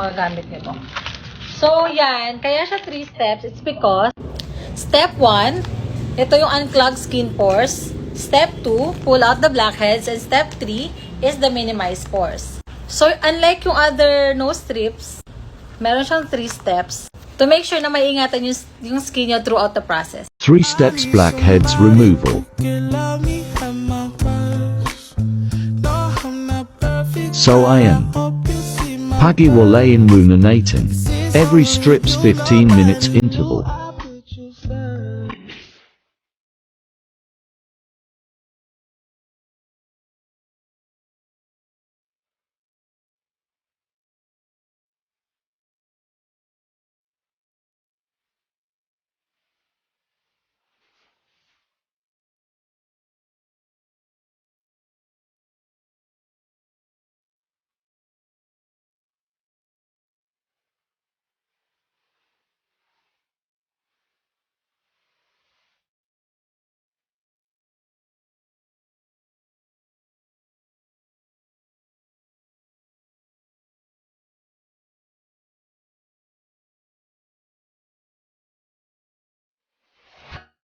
magagamit nito. So, yan. Kaya siya 3 steps. It's because, step 1, ito yung unclog skin pores. Step 2, pull out the blackheads. And step 3 is the minimize pores. So, unlike yung other nose strips, meron siyang 3 steps to make sure na maiingatan yung skin nyo throughout the process. 3 steps blackheads removal. So ayan. Pag-iwalay in ruminating. Every strip's 15 minutes interval.